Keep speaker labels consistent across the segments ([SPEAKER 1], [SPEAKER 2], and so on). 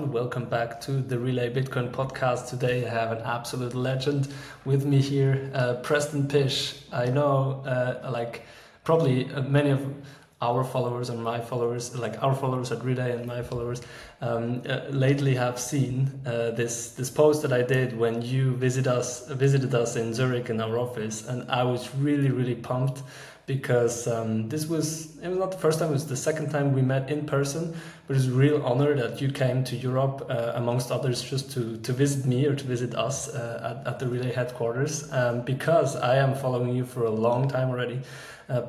[SPEAKER 1] everyone. Welcome back to the Relai Bitcoin podcast. Today I have an absolute legend with me here, Preston Pysh. I know probably many of our followers and my followers, like our followers at Relai and my followers, lately have seen this post that I did when you visited us in Zurich in our office, and I was really pumped because it was not the first time, it was the second time we met in person, but it's a real honor that you came to Europe, amongst others, just to visit me or to visit us at the Relai headquarters, because I am following you for a long time already.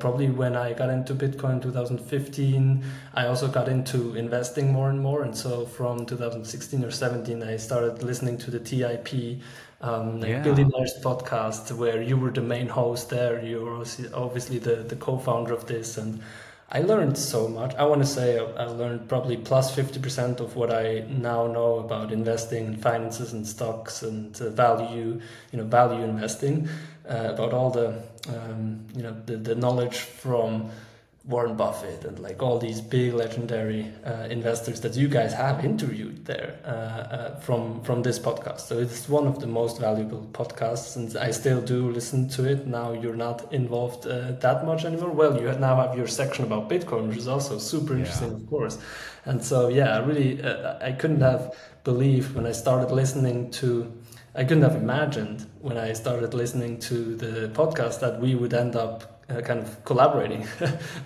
[SPEAKER 1] Probably when I got into Bitcoin in 2015, I also got into investing more and more. And so from 2016 or 17, I started listening to the TIP Billionaires podcast, where you were the main host there. You were obviously the co-founder of this. And I learned so much. I want to say I learned probably plus 50% of what I now know about investing and finances and stocks and value investing, about all the knowledge from Warren Buffett and like all these big legendary investors that you guys have interviewed there from this podcast. So it's one of the most valuable podcasts, and I still do listen to it. Now you're not involved that much anymore. Well, you now have your section about Bitcoin, which is also super interesting, of course. And so, yeah, I couldn't have believed when I started listening to, I couldn't have imagined when I started listening to the podcast that we would end up kind of collaborating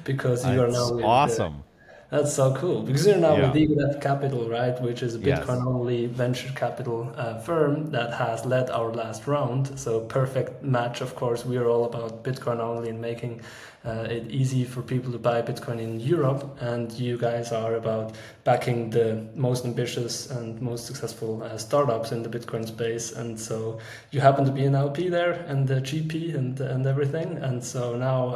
[SPEAKER 1] because you are now with,
[SPEAKER 2] awesome.
[SPEAKER 1] That's so cool, because you're now with EGF Capital, right? Which is a Bitcoin-only venture capital firm that has led our last round. So perfect match, of course. We are all about Bitcoin-only and making it easy for people to buy Bitcoin in Europe. And you guys are about backing the most ambitious and most successful startups in the Bitcoin space. And so you happen to be an LP there and the GP and everything. And so now,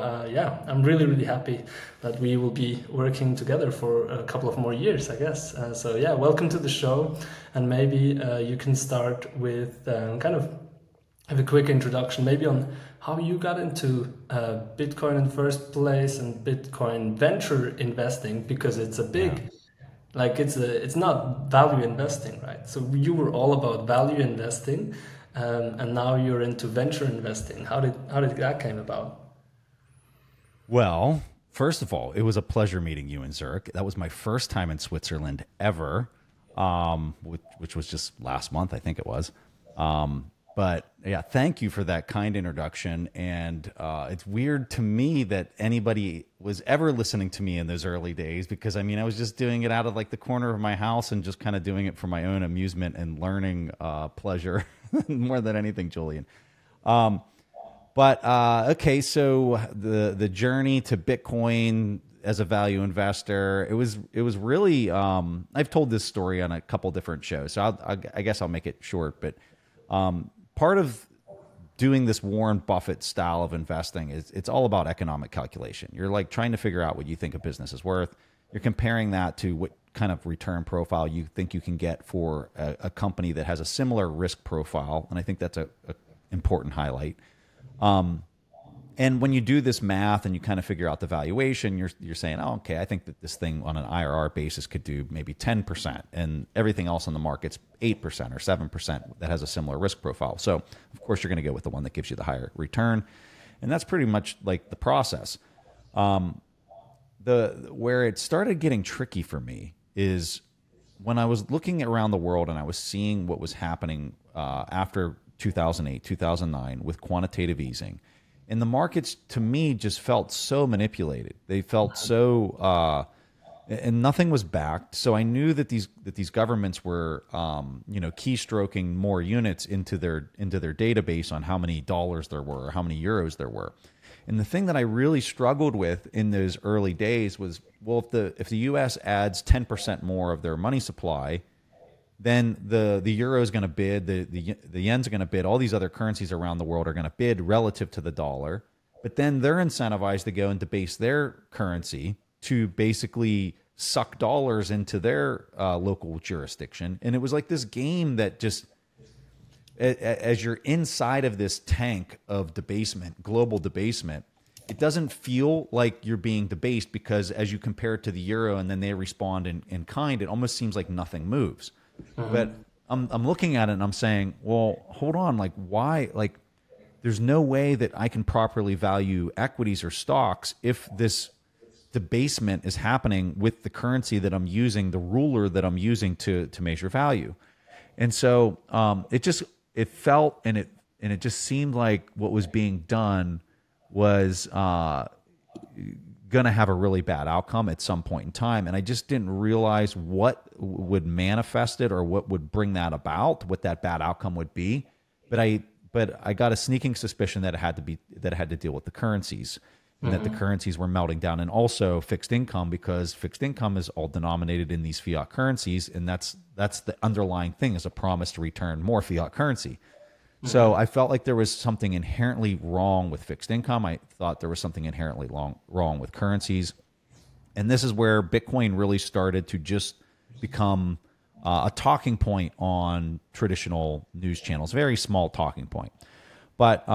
[SPEAKER 1] I'm really happy that we will be working together for a couple of more years, I guess. Welcome to the show. And maybe you can start with kind of have a quick introduction, maybe on how you got into Bitcoin in the first place and Bitcoin venture investing, because it's a big, it's not value investing, right? So you were all about value investing, and now you're into venture investing. How did that came about?
[SPEAKER 2] Well, first of all, it was a pleasure meeting you in Zurich. That was my first time in Switzerland ever, which was just last month, I think it was. But yeah, thank you for that kind introduction. And it's weird to me that anybody was ever listening to me in those early days, because I was just doing it out of like the corner of my house and just kind of doing it for my own amusement and learning pleasure more than anything, Julian. Okay, so the journey to Bitcoin as a value investor, it was really, I've told this story on a couple different shows, so I guess I'll make it short, but part of doing this Warren Buffett style of investing is it's all about economic calculation. You're like trying to figure out what you think a business is worth. You're comparing that to what kind of return profile you think you can get for a company that has a similar risk profile. And I think that's a important highlight. And when you do this math and you kind of figure out the valuation, you're saying, oh, okay, I think that this thing on an IRR basis could do maybe 10%, and everything else on the market's 8% or 7% that has a similar risk profile. So of course you're going to go with the one that gives you the higher return. And that's pretty much like the process. Where it started getting tricky for me is when I was looking around the world and I was seeing what was happening after 2008, 2009 with quantitative easing. And the markets, to me, just felt so manipulated. They felt so, and nothing was backed. So I knew that these governments were, keystroking more units into their database on how many dollars there were, or how many euros there were. And the thing that I really struggled with in those early days was, well, if the U.S. adds 10% more of their money supply, then the euro is going to bid, the yen's going to bid, all these other currencies around the world are going to bid relative to the dollar, but then they're incentivized to go and debase their currency to basically suck dollars into their local jurisdiction. And it was like this game that just, as you're inside of this tank of debasement, global debasement, it doesn't feel like you're being debased, because as you compare it to the euro and then they respond in kind, it almost seems like nothing moves. But I'm looking at it and I'm saying, well, hold on, like why? Like there's no way that I can properly value equities or stocks if this debasement is happening with the currency that I'm using, the ruler that I'm using to measure value. And so it felt and it just seemed like what was being done was going to have a really bad outcome at some point in time. And I just didn't realize what would manifest it or what would bring that about, what that bad outcome would be. But I got a sneaking suspicion that it had to deal with the currencies and that the currencies were melting down, and also fixed income, because fixed income is all denominated in these fiat currencies. And that's the underlying thing, is a promise to return more fiat currency. So I felt like there was something inherently wrong with fixed income. I thought there was something inherently wrong with currencies. And this is where Bitcoin really started to just become a talking point on traditional news channels, very small talking point. But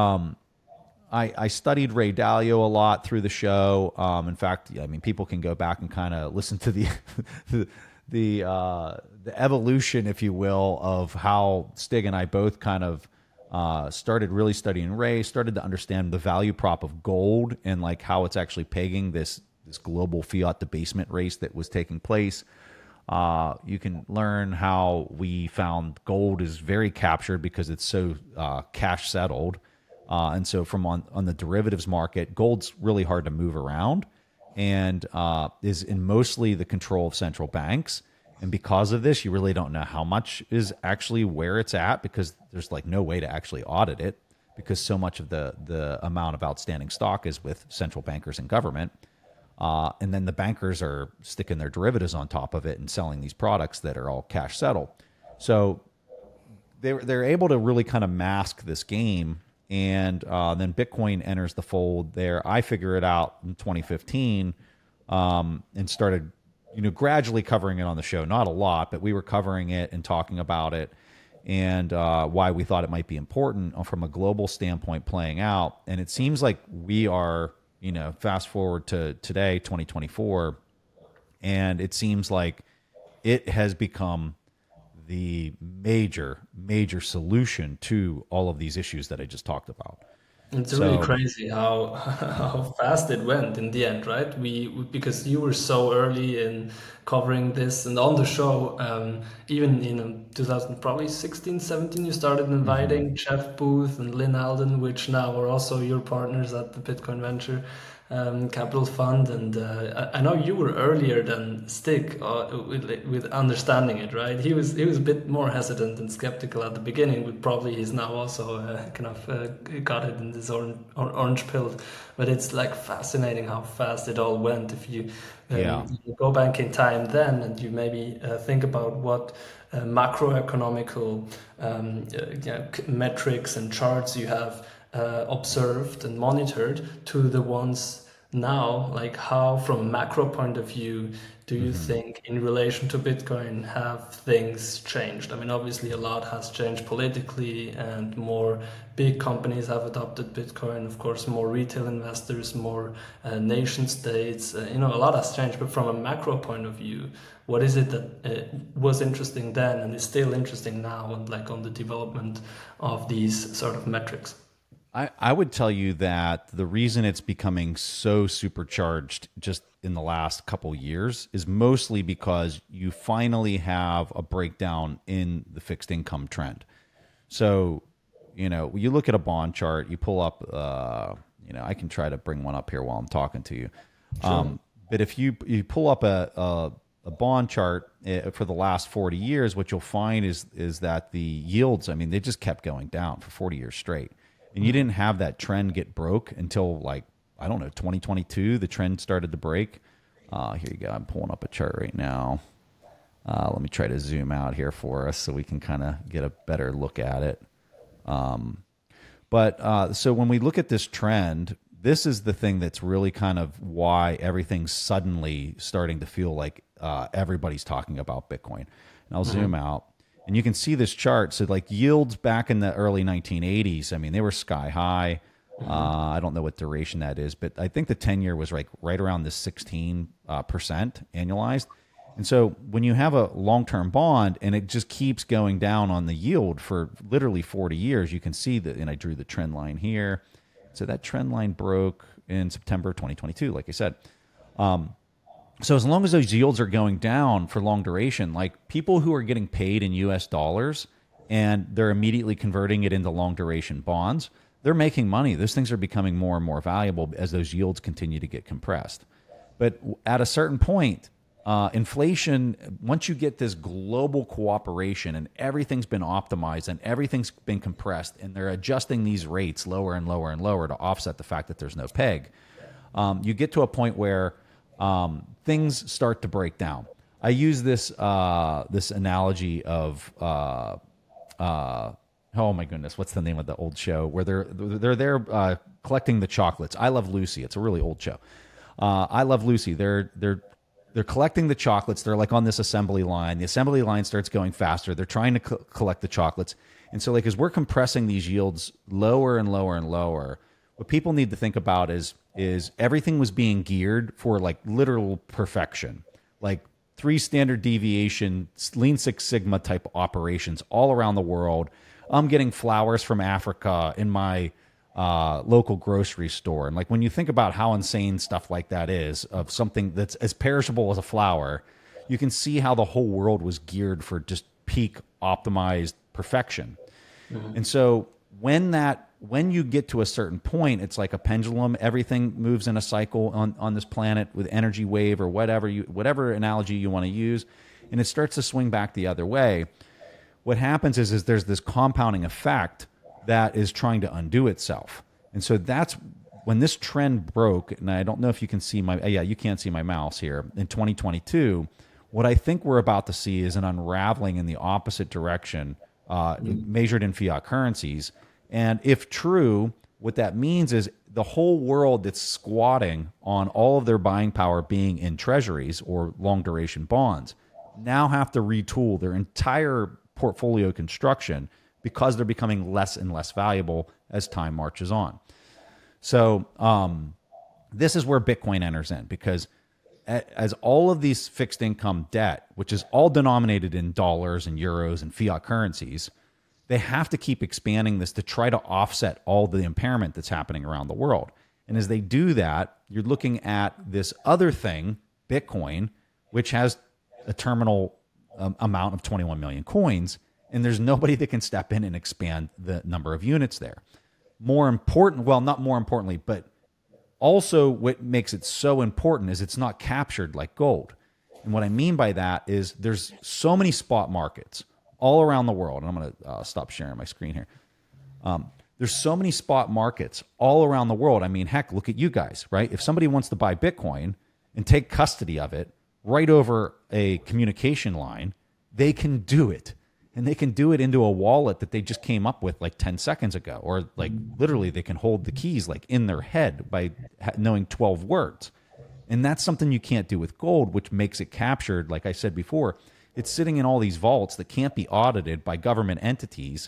[SPEAKER 2] I studied Ray Dalio a lot through the show. In fact, I mean, people can go back and kind of listen to the evolution, if you will, of how Stig and I both kind of started really studying Ray, started to understand the value prop of gold and like how it's actually pegging this global fiat debasement race that was taking place. You can learn how we found gold is very captured because it's so cash settled. And so from on the derivatives market, gold's really hard to move around and is in mostly the control of central banks. And because of this, you really don't know how much is actually where it's at, because there's like no way to actually audit it, because so much of the amount of outstanding stock is with central bankers and government. And then the bankers are sticking their derivatives on top of it and selling these products that are all cash settled. So they're able to really kind of mask this game. And then Bitcoin enters the fold there. I figure it out in 2015 and started gradually covering it on the show. Not a lot, but we were covering it and talking about it and why we thought it might be important from a global standpoint playing out. And it seems like we are, fast forward to today, 2024, and it seems like it has become the major solution to all of these issues that I just talked about.
[SPEAKER 1] It's really crazy how how fast it went in the end, right? Because you were so early in covering this and on the show, even in 2000, probably 16, 17, you started inviting Jeff Booth and Lynn Alden, which now are also your partners at the Bitcoin Venture Capital Fund. And I know you were earlier than Stig with understanding it, right? He was a bit more hesitant and skeptical at the beginning, but probably he's now also got it in this orange pill. But it's like fascinating how fast it all went. If you go back in time then and you maybe think about what macroeconomical metrics and charts you have observed and monitored to the ones now, like how from a macro point of view do you think in relation to Bitcoin have things changed? I mean, obviously a lot has changed politically and more big companies have adopted Bitcoin, of course, more retail investors, more nation states, a lot has changed. But from a macro point of view, what is it that was interesting then and is still interesting now, and like on the development of these sort of metrics?
[SPEAKER 2] I would tell you that the reason it's becoming so supercharged just in the last couple years is mostly because you finally have a breakdown in the fixed income trend. So, you look at a bond chart, you pull up, I can try to bring one up here while I'm talking to you. Sure. But if you pull up a bond chart for the last 40 years, what you'll find is that the yields, they just kept going down for 40 years straight. And you didn't have that trend get broke until 2022, the trend started to break. Here you go. I'm pulling up a chart right now. Let me try to zoom out here for us so we can kind of get a better look at it. So when we look at this trend, this is the thing that's really kind of why everything's suddenly starting to feel like everybody's talking about Bitcoin. And I'll zoom out. And you can see this chart. So like yields back in the early 1980s, they were sky high. I don't know what duration that is, but I think the 10-year was right around the 16% annualized. And so when you have a long-term bond and it just keeps going down on the yield for literally 40 years, you can see that, and I drew the trend line here. So that trend line broke in September 2022, like I said. So as long as those yields are going down for long duration, like people who are getting paid in US dollars and they're immediately converting it into long duration bonds, they're making money. Those things are becoming more and more valuable as those yields continue to get compressed. But at a certain point, inflation, once you get this global cooperation and everything's been optimized and everything's been compressed and they're adjusting these rates lower and lower and lower to offset the fact that there's no peg, you get to a point where things start to break down. I use this this analogy of oh my goodness, what's the name of the old show where they're there collecting the chocolates? I Love Lucy. It's a really old show. I Love Lucy. They're collecting the chocolates. They're like on this assembly line. The assembly line starts going faster. They're trying to collect the chocolates. And so like as we're compressing these yields lower and lower and lower, what people need to think about is everything was being geared for like literal perfection, like 3 standard deviation, Lean Six Sigma type operations all around the world. I'm getting flowers from Africa in my local grocery store. And like when you think about how insane stuff like that is, of something that's as perishable as a flower, you can see how the whole world was geared for just peak optimized perfection. Mm-hmm. And so when you get to a certain point, it's like a pendulum. Everything moves in a cycle on this planet with energy wave or whatever analogy you want to use, and it starts to swing back the other way. What happens is there's this compounding effect that is trying to undo itself. And so that's when this trend broke, and I don't know if you can see you can't see my mouse here, in 2022, what I think we're about to see is an unraveling in the opposite direction, measured in fiat currencies. And if true, what that means is the whole world that's squatting on all of their buying power being in treasuries or long duration bonds now have to retool their entire portfolio construction because they're becoming less and less valuable as time marches on. So this is where Bitcoin enters in, because as all of these fixed income debt, which is all denominated in dollars and euros and fiat currencies, they have to keep expanding this to try to offset all the impairment that's happening around the world. And as they do that, you're looking at this other thing, Bitcoin, which has a terminal amount of 21 million coins, and there's nobody that can step in and expand the number of units there. More important, well, not more importantly, but also what makes it so important is it's not captured like gold. And what I mean by that is there's so many spot markets all around the world. And I'm going to stop sharing my screen here. There's so many spot markets all around the world. I mean, heck, look at you guys, right? If somebody wants to buy Bitcoin and take custody of it right over a communication line, they can do it. And they can do it into a wallet that they just came up with like 10 seconds ago. Or like literally they can hold the keys like in their head by knowing 12 words. And that's something you can't do with gold, which makes it captured, like I said before. It's sitting in all these vaults that can't be audited by government entities,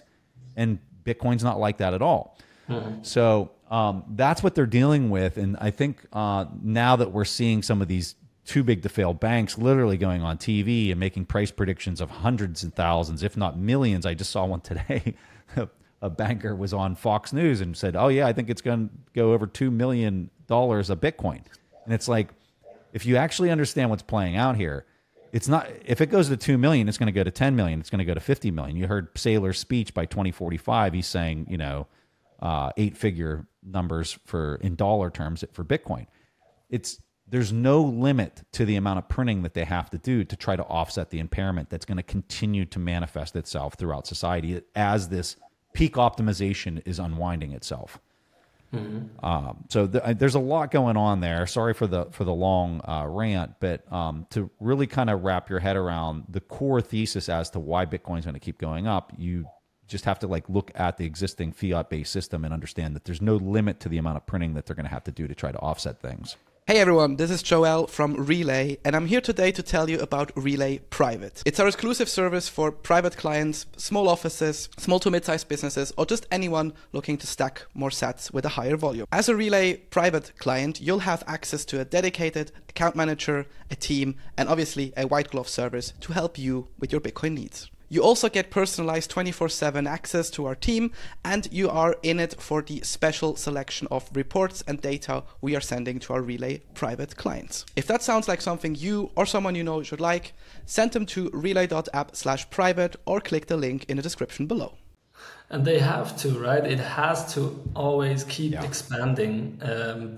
[SPEAKER 2] and Bitcoin's not like that at all. Mm-hmm. So that's what they're dealing with, and I think now that we're seeing some of these too big to fail banks literally going on TV and making price predictions of hundreds and thousands, if not millions. I just saw one today. A banker was on Fox News and said, "Oh yeah, I think it's going to go over $2 million a Bitcoin," and it's like, if you actually understand what's playing out here. It's not, if it goes to 2 million, it's going to go to 10 million. It's going to go to 50 million. You heard Saylor's speech by 2045. He's saying, 8-figure numbers in dollar terms for Bitcoin. There's no limit to the amount of printing that they have to do to try to offset the impairment that's going to continue to manifest itself throughout society as this peak optimization is unwinding itself. Mm-hmm. So there's a lot going on there. Sorry for the long rant, but to really kind of wrap your head around the core thesis as to why Bitcoin is going to keep going up, you just have to like look at the existing fiat-based system and understand that there's no limit to the amount of printing that they're going to have to do to try to offset things.
[SPEAKER 3] Hey everyone, this is Joel from Relai, and I'm here today to tell you about Relai Private. It's our exclusive service for private clients, small offices, small to mid-sized businesses, or just anyone looking to stack more sats with a higher volume. As a Relai Private client, you'll have access to a dedicated account manager, a team, and obviously a white glove service to help you with your Bitcoin needs. You also get personalized 24/7 access to our team, and you are in it for the special selection of reports and data we are sending to our Relai Private clients. If that sounds like something you or someone you know should like, send them to relay.app/private or click the link in the description below.
[SPEAKER 1] And they have to, right? It has to always keep expanding.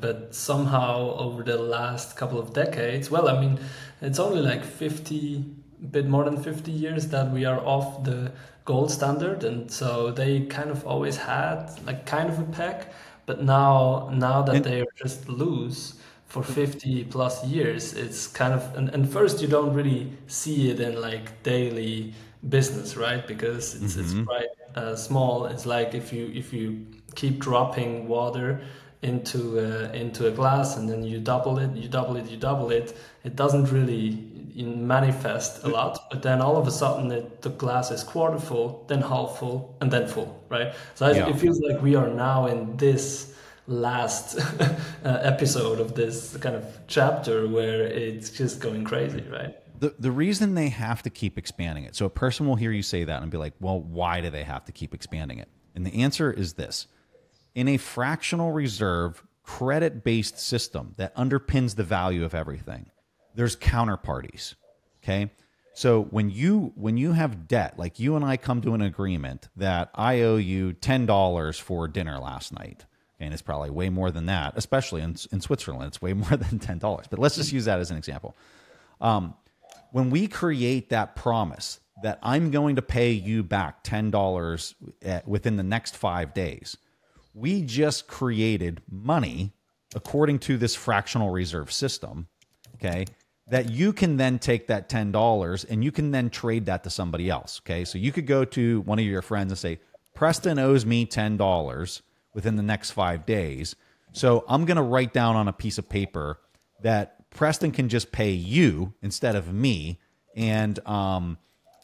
[SPEAKER 1] But somehow over the last couple of decades, well, I mean, it's only like a bit more than 50 years that we are off the gold standard, and so they kind of always had like kind of a peg, but now that they are just loose for 50 plus years, it's kind of and first you don't really see it in like daily business, right? Because it's quite small. It's like if you keep dropping water into a glass and then you double it, it doesn't really manifest a lot, but then all of a sudden the glass is quarter full, then half full, and then full, right? So it feels like we are now in this last episode of this kind of chapter where it's just going crazy, right?
[SPEAKER 2] The reason they have to keep expanding it, so a person will hear you say that and be like, well, why do they have to keep expanding it? And the answer is this. In a fractional reserve credit-based system that underpins the value of everything, there's counterparties, okay? So when you have debt, like you and I come to an agreement that I owe you $10 for dinner last night, and it's probably way more than that, especially in Switzerland, it's way more than $10. But let's just use that as an example. When we create that promise that I'm going to pay you back $10 within the next 5 days, we just created money according to this fractional reserve system, okay, that you can then take that $10 and you can then trade that to somebody else, okay? So you could go to one of your friends and say, Preston owes me $10 within the next 5 days, so I'm going to write down on a piece of paper that Preston can just pay you instead of me, and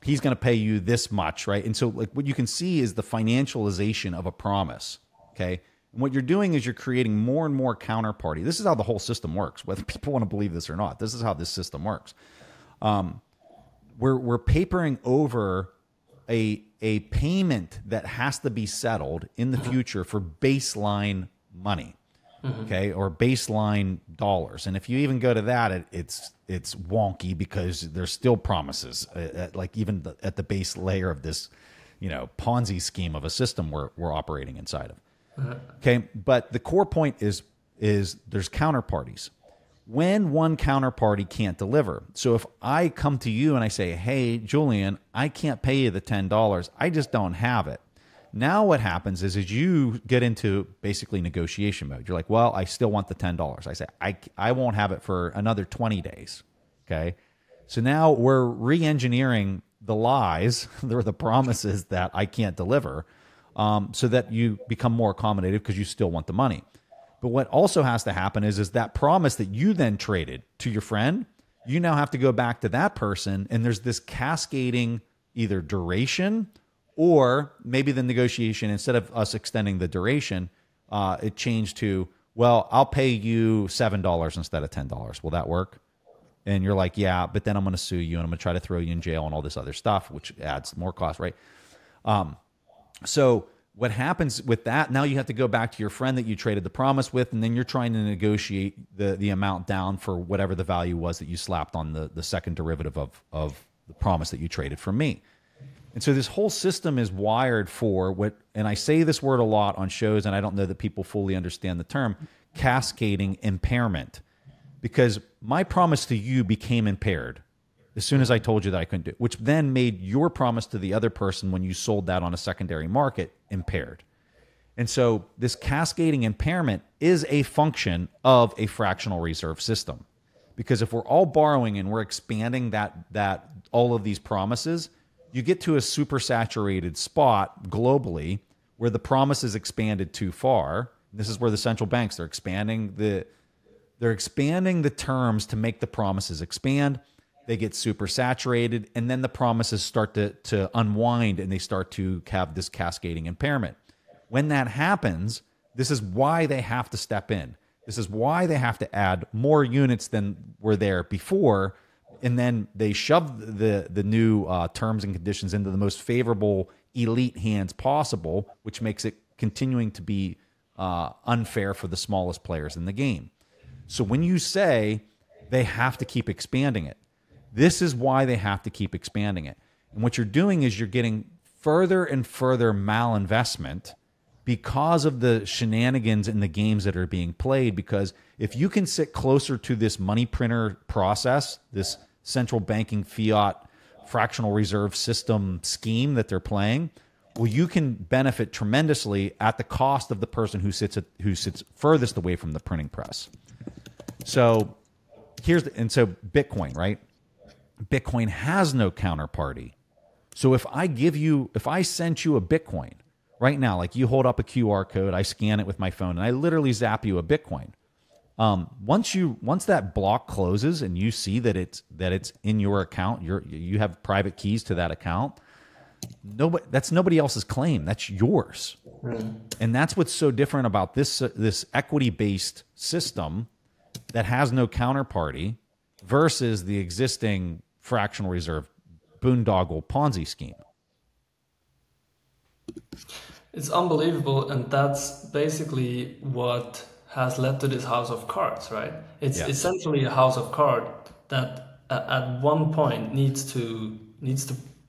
[SPEAKER 2] he's going to pay you this much, right? And so like what you can see is the financialization of a promise, okay? And what you're doing is you're creating more and more counterparty. This is how the whole system works, whether people want to believe this or not. This is how this system works. We're papering over a payment that has to be settled in the future for baseline money, okay, or baseline dollars. And if you even go to that, it's wonky because there's still promises, like even at the base layer of this, Ponzi scheme of a system we're operating inside of. Okay, but the core point is there's counterparties. When one counterparty can't deliver, so if I come to you and I say, hey, Julian, I can't pay you the $10, I just don't have it. Now what happens is you get into basically negotiation mode. You're like, well, I still want the $10. I say, I won't have it for another 20 days, okay? So now we're re-engineering the lies, the promises that I can't deliver, so that you become more accommodative because you still want the money. But what also has to happen is that promise that you then traded to your friend, you now have to go back to that person, and there's this cascading either duration or maybe the negotiation, instead of us extending the duration, it changed to, well, I'll pay you $7 instead of $10. Will that work? And you're like, yeah, but then I'm going to sue you and I'm going to try to throw you in jail and all this other stuff, which adds more cost, right? So what happens with that, now you have to go back to your friend that you traded the promise with, and then you're trying to negotiate the amount down for whatever the value was that you slapped on the second derivative of the promise that you traded from me. And so this whole system is wired for what, and I say this word a lot on shows, and I don't know that people fully understand the term, cascading impairment. Because my promise to you became impaired as soon as I told you that I couldn't do it, which then made your promise to the other person when you sold that on a secondary market impaired. And so this cascading impairment is a function of a fractional reserve system. Because if we're all borrowing and we're expanding that all of these promises, you get to a supersaturated spot globally where the promise is expanded too far. This is where the central banks, they're expanding They're expanding the terms to make the promises expand. They get super saturated, and then the promises start to unwind, and they start to have this cascading impairment. When that happens, this is why they have to step in. This is why they have to add more units than were there before, and then they shove the new terms and conditions into the most favorable elite hands possible, which makes it continuing to be unfair for the smallest players in the game. So when you say they have to keep expanding it, this is why they have to keep expanding it. And what you're doing is you're getting further and further malinvestment because of the shenanigans in the games that are being played. Because if you can sit closer to this money printer process, this central banking fiat fractional reserve system scheme that they're playing, well, you can benefit tremendously at the cost of the person who sits furthest away from the printing press. So so Bitcoin, right? Bitcoin has no counterparty. So if I sent you a Bitcoin right now, like you hold up a QR code, I scan it with my phone, and I literally zap you a Bitcoin. Once that block closes and you see that it's in your account, you have private keys to that account. That's nobody else's claim. That's yours. Mm. And that's what's so different about this equity-based system that has no counterparty versus the existing fractional reserve boondoggle Ponzi scheme.
[SPEAKER 1] It's unbelievable, and that's basically what has led to this house of cards, right? It's essentially a house of cards that at one point needs to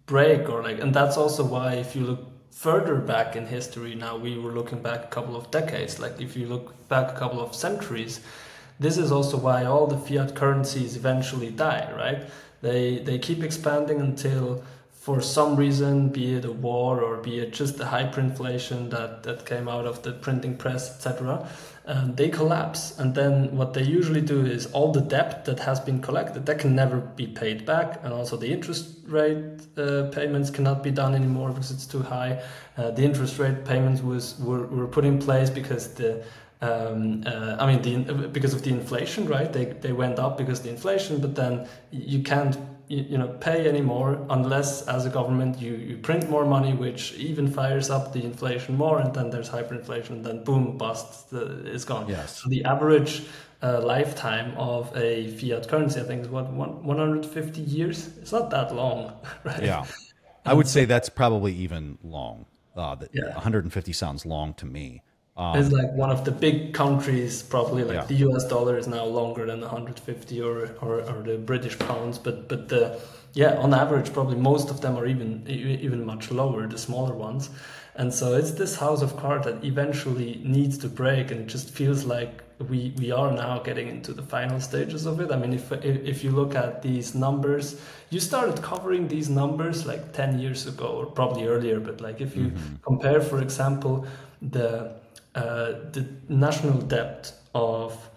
[SPEAKER 1] break, and that's also why if you look further back in history, now we were looking back a couple of decades, like if you look back a couple of centuries, this is also why all the fiat currencies eventually die, right? They keep expanding until, for some reason, be it a war or be it just the hyperinflation that came out of the printing press, etc., they collapse. And then what they usually do is all the debt that has been collected, that can never be paid back. And also the interest rate payments cannot be done anymore because it's too high. The interest rate payments were put in place because because of the inflation, right? They went up because of the inflation, but then you can't pay anymore unless, as a government, you print more money, which even fires up the inflation more, and then there's hyperinflation, and then boom, bust, it's gone.
[SPEAKER 2] Yes.
[SPEAKER 1] So the average lifetime of a fiat currency, I think, is 150 years? It's not that long, right?
[SPEAKER 2] Yeah. I would say that's probably even long. 150 sounds long to me.
[SPEAKER 1] It's like one of the big countries, probably the US dollar is now longer than 150 or the British pounds, but on average, probably most of them are even much lower, the smaller ones. And so it's this house of cards that eventually needs to break, and it just feels like we are now getting into the final stages of it. I mean, if you look at these numbers, you started covering these numbers like 10 years ago, or probably earlier, but like if you compare, for example, the national debt of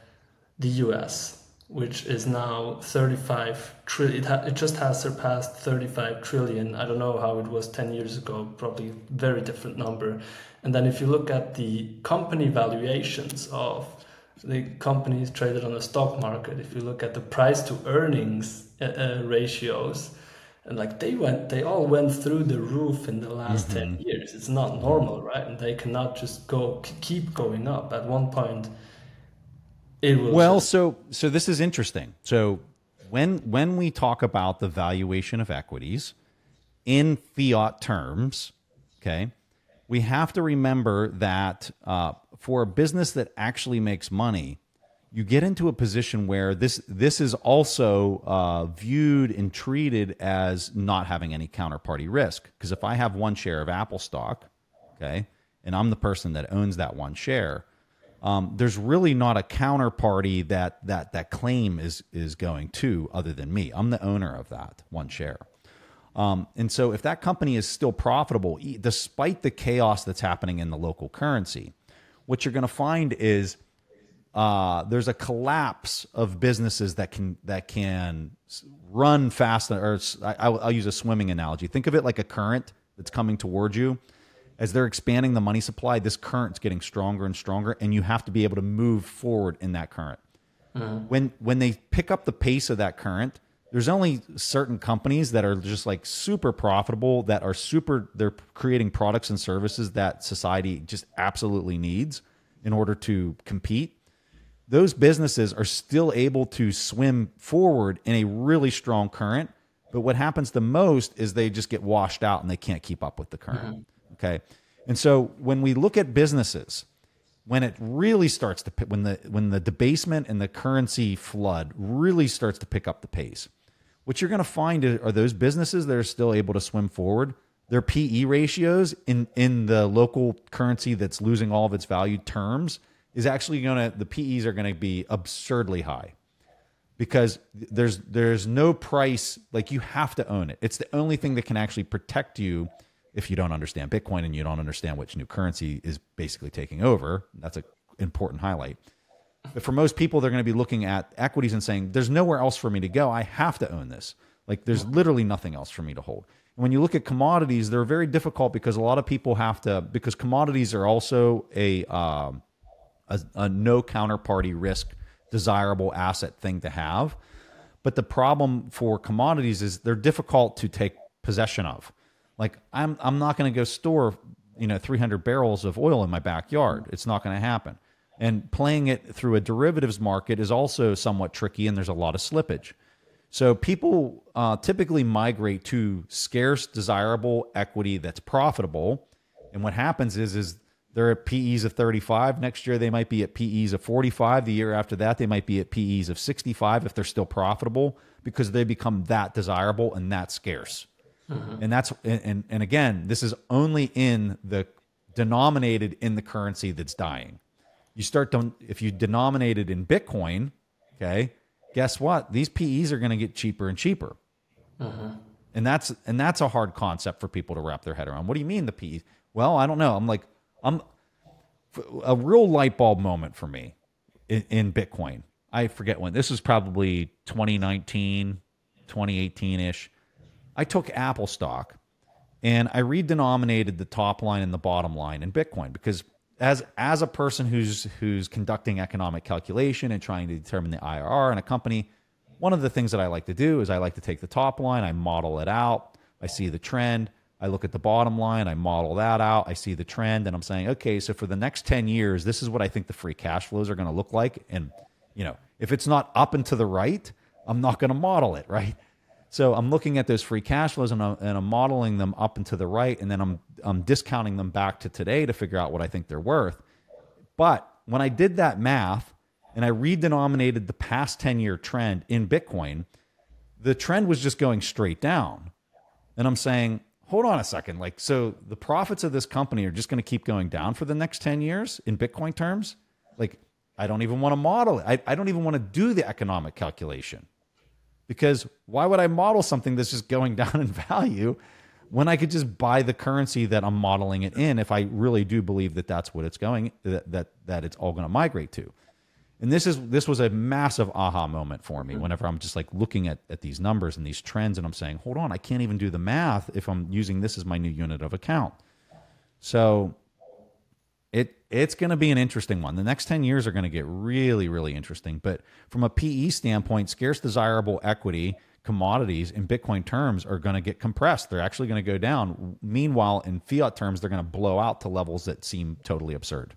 [SPEAKER 1] the US, which is now 35 trillion. It just has surpassed 35 trillion. I don't know how it was 10 years ago, probably a very different number. And then if you look at the company valuations of the companies traded on the stock market, if you look at the price to earnings ratios, and like they all went through the roof in the last 10 years. It's not normal, right? And they cannot just keep going up. At one point, it will.
[SPEAKER 2] Well, so this is interesting. So when we talk about the valuation of equities in fiat terms, okay, we have to remember that for a business that actually makes money, you get into a position where this is also viewed and treated as not having any counterparty risk. Because if I have one share of Apple stock, okay, and I'm the person that owns that one share, there's really not a counterparty that claim is going to other than me. I'm the owner of that one share. And so if that company is still profitable, despite the chaos that's happening in the local currency, what you're going to find is there's a collapse of businesses that can run fast. Or I'll use a swimming analogy. Think of it like a current that's coming towards you. As they're expanding the money supply, this current's getting stronger and stronger, and you have to be able to move forward in that current. When they pick up the pace of that current, there's only certain companies that are just like super profitable, that are they're creating products and services that society just absolutely needs in order to compete. Those businesses are still able to swim forward in a really strong current. But what happens the most is they just get washed out and they can't keep up with the current. Okay. And so when we look at businesses, when it really starts to, when the debasement and the currency flood really starts to pick up the pace, what you're going to find are those businesses that are still able to swim forward. Their PE ratios in the local currency that's losing all of its value terms is actually the PEs are going to be absurdly high, because there's no price, like you have to own it. It's the only thing that can actually protect you if you don't understand Bitcoin and you don't understand which new currency is basically taking over. That's an important highlight. But for most people, they're going to be looking at equities and saying, there's nowhere else for me to go. I have to own this. Like there's literally nothing else for me to hold. And when you look at commodities, they're very difficult because a lot of people have to, because commodities are also a no counterparty risk desirable asset thing to have. But the problem for commodities is they're difficult to take possession of. Like I'm not going to go store 300 barrels of oil in my backyard. It's not going to happen. And playing it through a derivatives market is also somewhat tricky, and there's a lot of slippage. So people typically migrate to scarce, desirable equity that's profitable. And what happens is they're at PEs of 35. Next year, they might be at PEs of 45. The year after that, they might be at PEs of 65 if they're still profitable, because they become that desirable and that scarce. And that's and again, this is only denominated in the currency that's dying. If you denominate it in Bitcoin, okay, guess what? These PEs are going to get cheaper and cheaper. And that's a hard concept for people to wrap their head around. What do you mean the PEs? Well, I don't know. I'm a real light bulb moment for me in Bitcoin. I forget when. This was probably 2019, 2018-ish. I took Apple stock and I redenominated the top line and the bottom line in Bitcoin, because as a person who's conducting economic calculation and trying to determine the IRR in a company, one of the things that I like to do is I like to take the top line, I model it out, I see the trend, I look at the bottom line, I model that out, I see the trend, and I'm saying, okay, so for the next 10 years, this is what I think the free cash flows are going to look like. And if it's not up and to the right, I'm not going to model it, right? So I'm looking at those free cash flows and I'm modeling them up and to the right, and then I'm discounting them back to today to figure out what I think they're worth. But when I did that math and I redenominated the past 10-year trend in Bitcoin, the trend was just going straight down. And I'm saying, hold on a second. So the profits of this company are just going to keep going down for the next 10 years in Bitcoin terms? I don't even want to model it. I don't even want to do the economic calculation. Because why would I model something that's just going down in value when I could just buy the currency that I'm modeling it in, if I really do believe that that's what it's going, that it's all going to migrate to? And this was a massive aha moment for me whenever I'm just looking at these numbers and these trends, and I'm saying, hold on, I can't even do the math if I'm using this as my new unit of account. So it's going to be an interesting one. The next 10 years are going to get really, really interesting. But from a PE standpoint, scarce desirable equity commodities in Bitcoin terms are going to get compressed. They're actually going to go down. Meanwhile, in fiat terms, they're going to blow out to levels that seem totally absurd.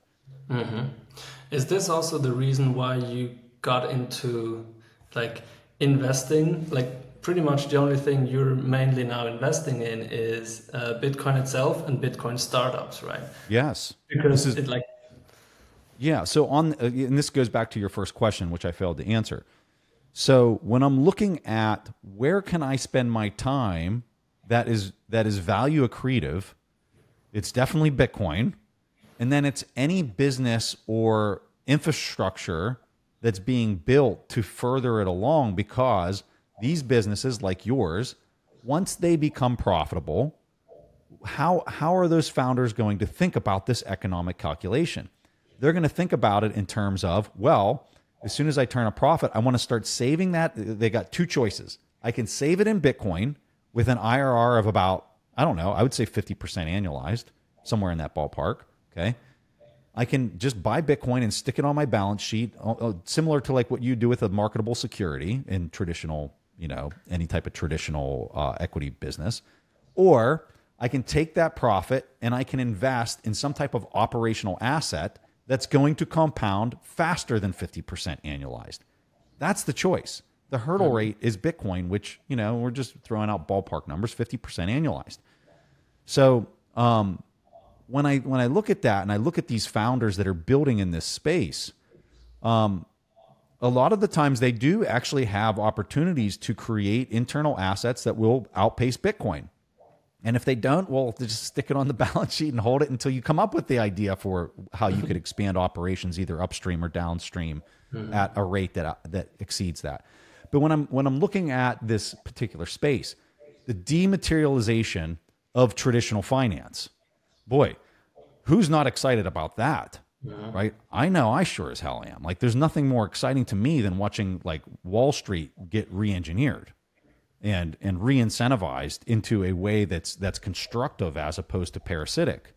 [SPEAKER 1] Is this also the reason why you got into investing? Pretty much the only thing you're mainly now investing in is Bitcoin itself and Bitcoin startups, right?
[SPEAKER 2] Yes.
[SPEAKER 1] Because
[SPEAKER 2] yeah. So and this goes back to your first question, which I failed to answer. So when I'm looking at where can I spend my time that is value accretive, it's definitely Bitcoin. And then it's any business or infrastructure that's being built to further it along, because these businesses like yours, once they become profitable, how are those founders going to think about this economic calculation? They're going to think about it in terms of, well, as soon as I turn a profit, I want to start saving that. They got two choices. I can save it in Bitcoin with an IRR of about, I don't know, I would say 50% annualized, somewhere in that ballpark. Okay. I can just buy Bitcoin and stick it on my balance sheet, similar to like what you do with a marketable security in traditional, any type of traditional equity business. Or I can take that profit and I can invest in some type of operational asset that's going to compound faster than 50% annualized. That's the choice. The hurdle rate is Bitcoin, which, we're just throwing out ballpark numbers, 50% annualized. So when I look at that and I look at these founders that are building in this space, a lot of the times they do actually have opportunities to create internal assets that will outpace Bitcoin. And if they don't, well, they just stick it on the balance sheet and hold it until you come up with the idea for how you could expand operations either upstream or downstream at a rate that exceeds that. But when I'm looking at this particular space, the dematerialization of traditional finance, boy, who's not excited about that? Right? I know I sure as hell am. Like, there's nothing more exciting to me than watching like Wall Street get re-engineered and re-incentivized into a way that's constructive as opposed to parasitic.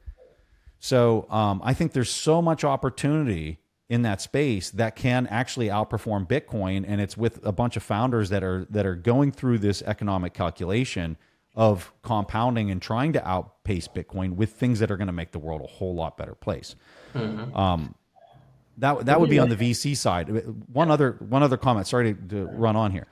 [SPEAKER 2] So I think there's so much opportunity in that space that can actually outperform Bitcoin, and it's with a bunch of founders that are going through this economic calculation of compounding and trying to outpace Bitcoin with things that are going to make the world a whole lot better place. That would be on the VC side. One other comment. Sorry to run on here.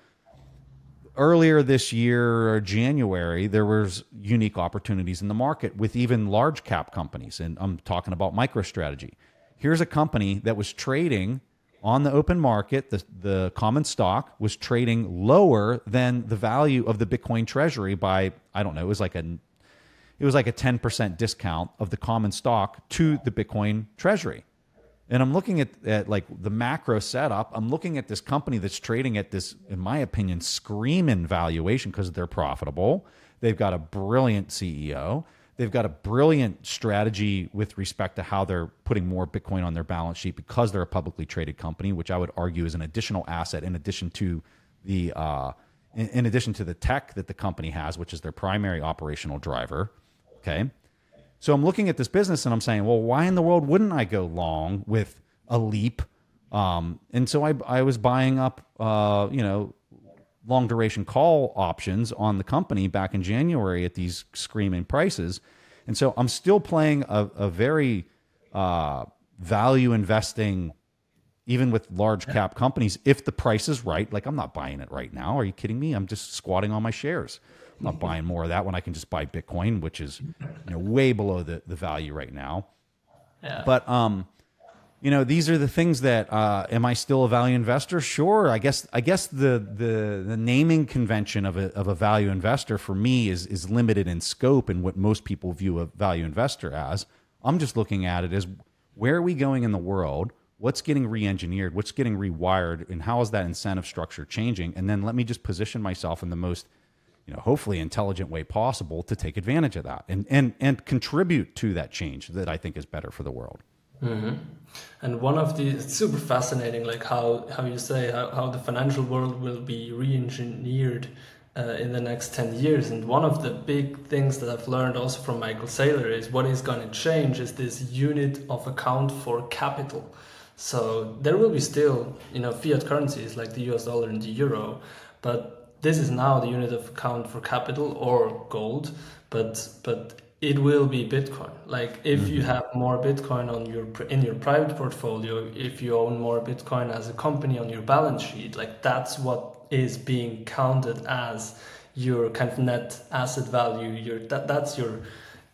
[SPEAKER 2] Earlier this year, January, there was unique opportunities in the market with even large cap companies, and I'm talking about MicroStrategy. Here's a company that was trading on the open market. The common stock was trading lower than the value of the Bitcoin treasury by, I don't know, it was like a 10% discount of the common stock to the Bitcoin treasury. And I'm looking at like the macro setup. I'm looking at this company that's trading at this, in my opinion, screaming valuation because they're profitable. They've got a brilliant CEO. They've got a brilliant strategy with respect to how they're putting more Bitcoin on their balance sheet because they're a publicly traded company, which I would argue is an additional asset in addition to the tech that the company has, which is their primary operational driver. Okay. So I'm looking at this business and I'm saying, well, why in the world wouldn't I go long with a Leap? And so I was buying up, long duration call options on the company back in January at these screaming prices. And so I'm still playing a very value investing, even with large cap companies, if the price is right. Like, I'm not buying it right now. Are you kidding me? I'm just squatting on my shares. I'm not buying more of that when I can just buy Bitcoin, which is way below the value right now. Yeah. But these are the things that, am I still a value investor? Sure. I guess the naming convention of a value investor for me is limited in scope and what most people view a value investor as. I'm just looking at it as, where are we going in the world? What's getting re-engineered? What's getting rewired? And how is that incentive structure changing? And then let me just position myself in the most, hopefully intelligent way possible to take advantage of that and contribute to that change that I think is better for the world.
[SPEAKER 1] Mm-hmm. And one of the, it's super fascinating, like how you say how the financial world will be re-engineered in the next 10 years. And one of the big things that I've learned also from Michael Saylor is what is going to change is this unit of account for capital. So there will be still, fiat currencies like the US dollar and the euro, but this is now the unit of account for capital or gold, but it will be Bitcoin. Like, if you have more Bitcoin in your private portfolio, if you own more Bitcoin as a company on your balance sheet, like, that's what is being counted as your kind of net asset value. That's your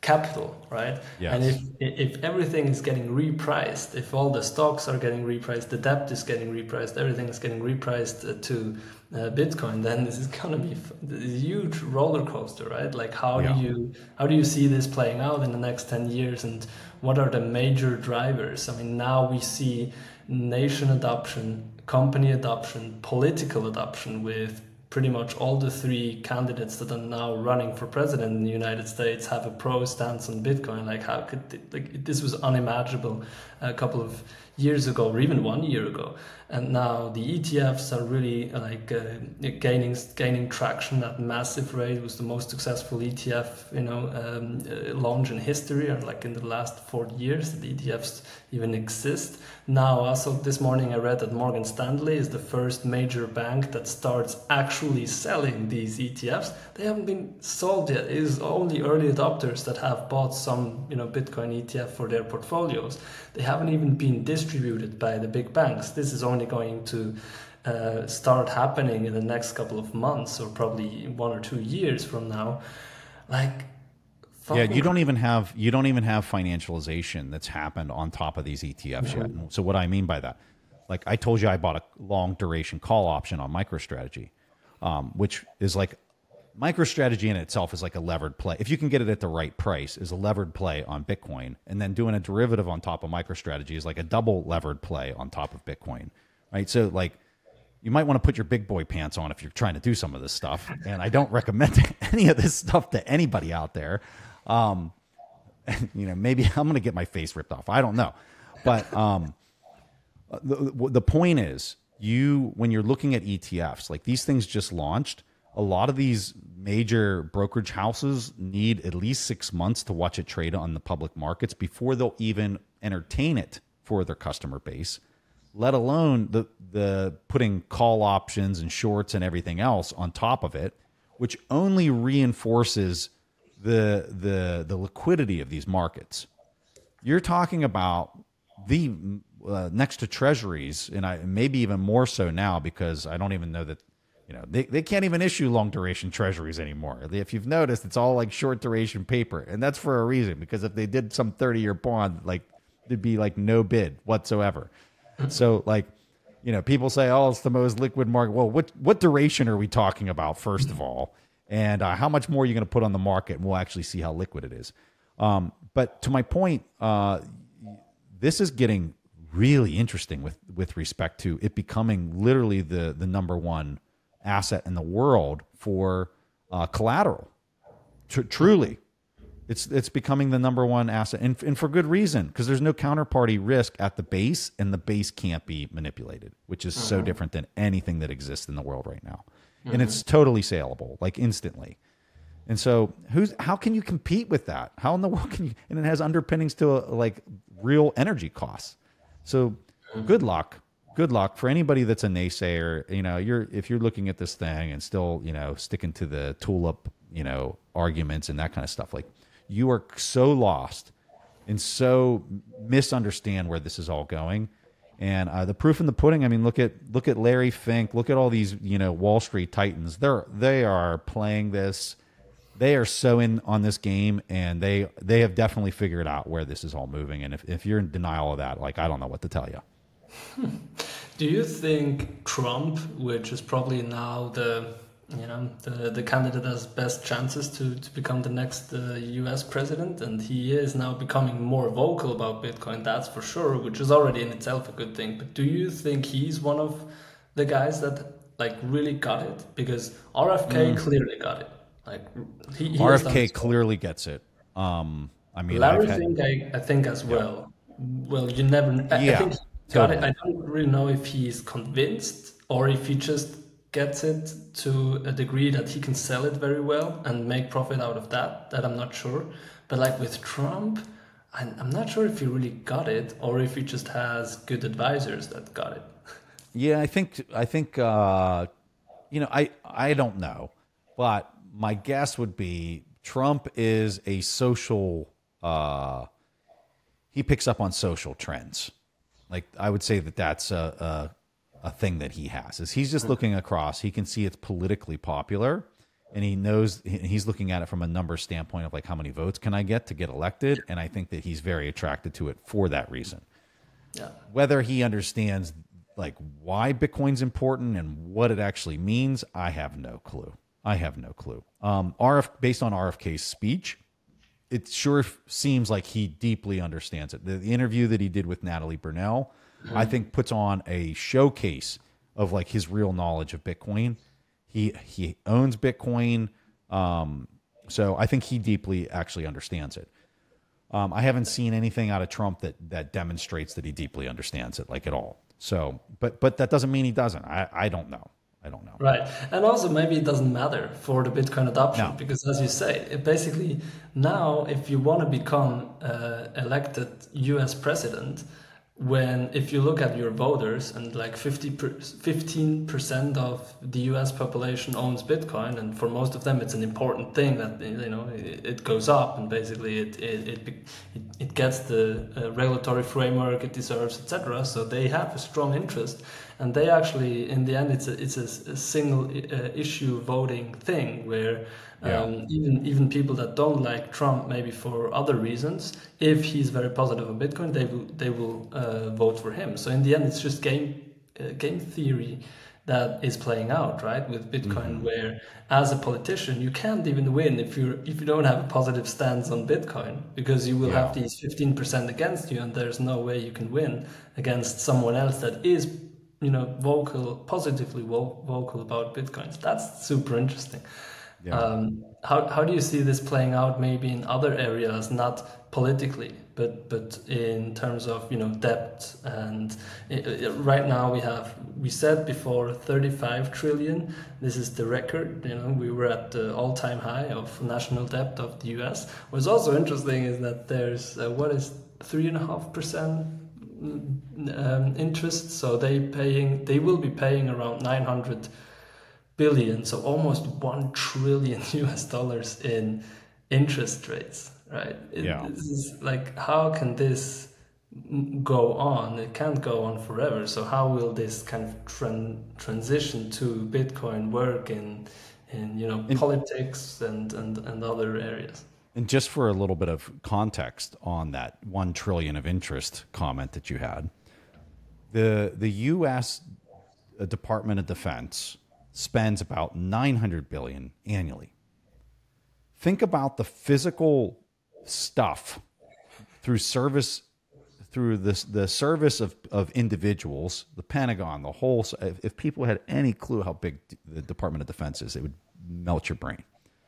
[SPEAKER 1] capital, right? Yes. And if everything is getting repriced, if all the stocks are getting repriced, the debt is getting repriced, everything is getting repriced to Bitcoin, then this is going to be a huge roller coaster, right? Like, how do you see this playing out in the next 10 years, and what are the major drivers? I mean, now we see nation adoption, company adoption, political adoption, with pretty much all the three candidates that are now running for president in the United States have a pro stance on Bitcoin. Like, how could this was unimaginable a couple of years ago or even 1 year ago. And now the ETFs are really like gaining traction at massive rate. It was the most successful ETF, launch in history, or like in the last 40 years that ETFs even exist. Now, also this morning I read that Morgan Stanley is the first major bank that starts actually selling these ETFs. They haven't been sold yet. It is only early adopters that have bought some, Bitcoin ETF for their portfolios. They haven't even been distributed by the big banks. This is only going to start happening in the next couple of months, or probably 1 or 2 years from now. Like,
[SPEAKER 2] yeah, you don't even have financialization that's happened on top of these ETFs yet. So what I mean by that, like I told you, I bought a long duration call option on MicroStrategy, which is like MicroStrategy in itself is like a levered play. If you can get it at the right price, is a levered play on Bitcoin, and then doing a derivative on top of MicroStrategy is like a double levered play on top of Bitcoin, right? So like, you might want to put your big boy pants on if you're trying to do some of this stuff. And I don't recommend any of this stuff to anybody out there. Maybe I'm going to get my face ripped off. I don't know. But the point is, when you're looking at ETFs, like these things just launched, a lot of these major brokerage houses need at least 6 months to watch it trade on the public markets before they'll even entertain it for their customer base, let alone the putting call options and shorts and everything else on top of it, which only reinforces the liquidity of these markets. You're talking about the next to treasuries, and maybe even more so now, because I don't even know that they can't even issue long duration treasuries anymore. If you've noticed, it's all like short duration paper, and that's for a reason, because if they did some 30-year bond, like there'd be like no bid whatsoever. So like, people say, oh, it's the most liquid market. Well, what duration are we talking about, first of all? And how much more are you going to put on the market? And we'll actually see how liquid it is. But to my point, this is getting really interesting with respect to it becoming literally the number one asset in the world for collateral. Truly, it's becoming the number one asset, and for good reason, because there's no counterparty risk at the base, and the base can't be manipulated, which is so different than anything that exists in the world right now. And it's totally saleable, like instantly. And so how can you compete with that? How in the world can you? And it has underpinnings to like real energy costs. So good luck for anybody that's a naysayer. If you're looking at this thing and still, sticking to the tulip, arguments and that kind of stuff, like you are so lost and so misunderstand where this is all going. And the proof in the pudding. I mean, look at Larry Fink. Look at all these Wall Street titans. They are playing this. They are so in on this game, and they have definitely figured out where this is all moving. And if you're in denial of that, like I don't know what to tell you.
[SPEAKER 1] Do you think Trump, which is probably now the candidate has best chances to become the next US president, and he is now becoming more vocal about Bitcoin, that's for sure, which is already in itself a good thing. But do you think he's one of the guys that like really got it? Because RFK clearly got it. Like he
[SPEAKER 2] RFK clearly gets it. I mean,
[SPEAKER 1] Larry Fink, I think as well. Well, you never. I think he got it. I don't really know if he's convinced or if he just gets it to a degree that he can sell it very well and make profit out of that. That I'm not sure. But like with Trump, I'm not sure if he really got it or if he just has good advisors that got it.
[SPEAKER 2] Yeah, I think I don't know, but my guess would be Trump is a social. He picks up on social trends. Like I would say that's a thing that he has. Is he's just looking across. He can see it's politically popular, and he knows he's looking at it from a number standpoint of like how many votes can I get to get elected, and I think that he's very attracted to it for that reason. Yeah. Whether he understands like why Bitcoin's important and what it actually means, I have no clue. Based on RFK's speech, it sure seems like he deeply understands it. The interview that he did with Natalie Burnell, I think puts on a showcase of like his real knowledge of Bitcoin. He owns Bitcoin. So I think he deeply actually understands it. I haven't seen anything out of Trump that demonstrates that he deeply understands it, like, at all. So, but that doesn't mean he doesn't. I don't know. I don't know.
[SPEAKER 1] Right. And also maybe it doesn't matter for the Bitcoin adoption
[SPEAKER 2] No.
[SPEAKER 1] because as you say, it basically now if you want to become elected US president, if you look at your voters and like 15% of the US population owns Bitcoin, and for most of them it's an important thing that it goes up and basically it gets the regulatory framework it deserves, etc. So they have a strong interest, and they actually in the end it's a single issue voting thing where even people that don't like Trump, maybe for other reasons, if he's very positive on Bitcoin, they will vote for him. So in the end, it's just game theory that is playing out, right? With Bitcoin, where as a politician you can't even win if you don't have a positive stance on Bitcoin, because you will have these 15% against you, and there's no way you can win against someone else that is positively vocal about Bitcoins. That's super interesting. Yeah. How do you see this playing out maybe in other areas, not politically, but in terms of debt? And right now we said before 35 trillion. This is the record. We were at the all-time high of national debt of the US. What's also interesting is that there's 3.5% interest. So they will be paying around 900 billion, so almost $1 trillion US dollars in interest rates, right? This is like, how can this go on? It can't go on forever. So how will this kind of transition to Bitcoin work in politics and other areas?
[SPEAKER 2] And just for a little bit of context on that 1 trillion of interest comment that you had, the U.S. Department of Defense spends about $900 billion annually. Think about the physical stuff the service of individuals, the Pentagon, the whole. If people had any clue how big the Department of Defense is, it would melt your brain.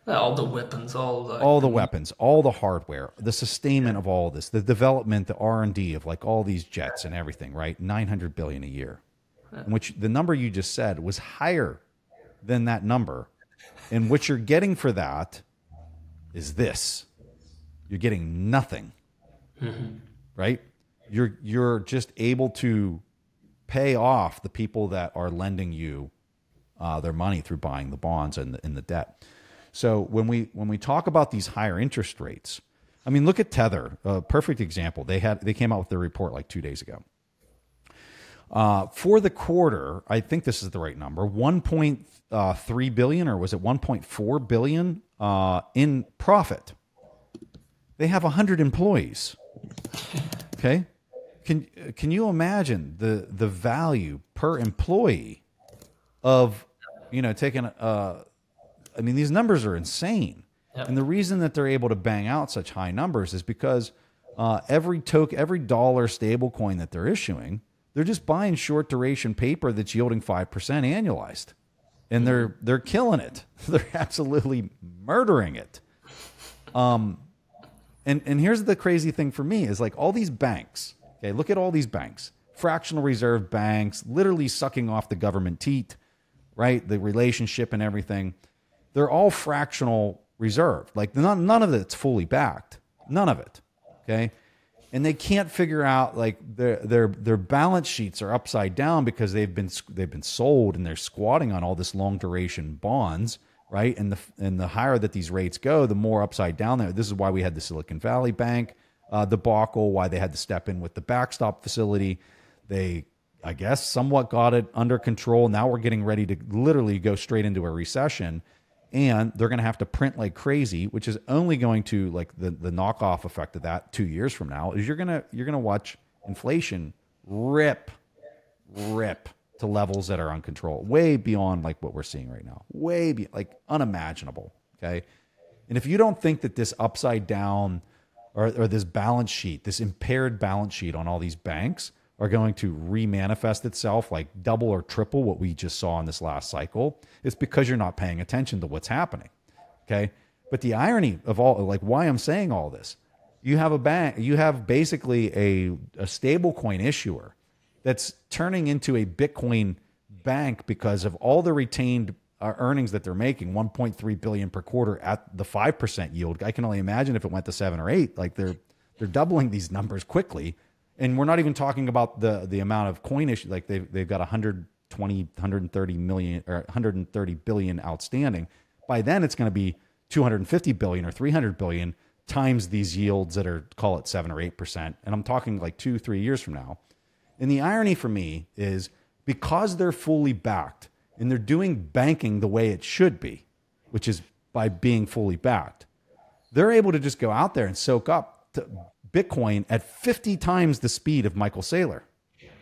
[SPEAKER 1] All the weapons, all the
[SPEAKER 2] weapons, all the hardware, the sustainment of all this, the development, the R&D of like all these jets and everything, right? 900 billion a year, which the number you just said was higher than that number. And what you're getting for that is this. You're getting nothing, right? You're just able to pay off the people that are lending you their money through buying the bonds and the debt. So when we talk about these higher interest rates, I mean, look at Tether, a perfect example. They came out with their report like 2 days ago. For the quarter, I think this is the right number, 1.3 billion, or was it 1.4 billion in profit. They have 100 employees. Okay, can you imagine the value per employee of taking I mean, these numbers are insane. Yep. And the reason that they're able to bang out such high numbers is because every dollar stable coin that they're issuing, they're just buying short duration paper that's yielding 5% annualized. And they're killing it. They're absolutely murdering it. And here's the crazy thing for me is like all these banks, okay, look at all these banks, fractional reserve banks, literally sucking off the government teat, right? The relationship and everything. They're all fractional reserve. Like none of it's fully backed. None of it. Okay. And they can't figure out like their balance sheets are upside down because they've been sold and they're squatting on all this long duration bonds, right? And the higher that these rates go, the more upside down there. This is why we had the Silicon Valley Bank debacle, why they had to step in with the backstop facility. They, I guess, somewhat got it under control. Now we're getting ready to literally go straight into a recession. And they're going to have to print like crazy, which is only going to like the knockoff effect of that 2 years from now is you're gonna watch inflation rip to levels that are uncontrolled, way beyond like what we're seeing right now, like unimaginable. Okay, and if you don't think that this upside down or this balance sheet, this impaired balance sheet on all these banks are going to remanifest itself like double or triple what we just saw in this last cycle, it's because you're not paying attention to what's happening. Okay. But the irony of all, like why I'm saying all this You have a bank, you have basically a stable coin issuer that's turning into a Bitcoin bank because of all the retained earnings that they're making, 1.3 billion per quarter at the 5% yield. I can only imagine if it went to 7 or 8, like they're doubling these numbers quickly. And we're not even talking about the amount of coin issue. Like they've got 130 million or 130 billion outstanding. By then it's going to be 250 billion or 300 billion times these yields that are, call it 7 or 8%. And I'm talking like 2-3 years from now. And the irony for me is because they're fully backed and they're doing banking the way it should be, which is by being fully backed, they're able to just go out there and soak up Bitcoin at 50 times the speed of Michael Saylor.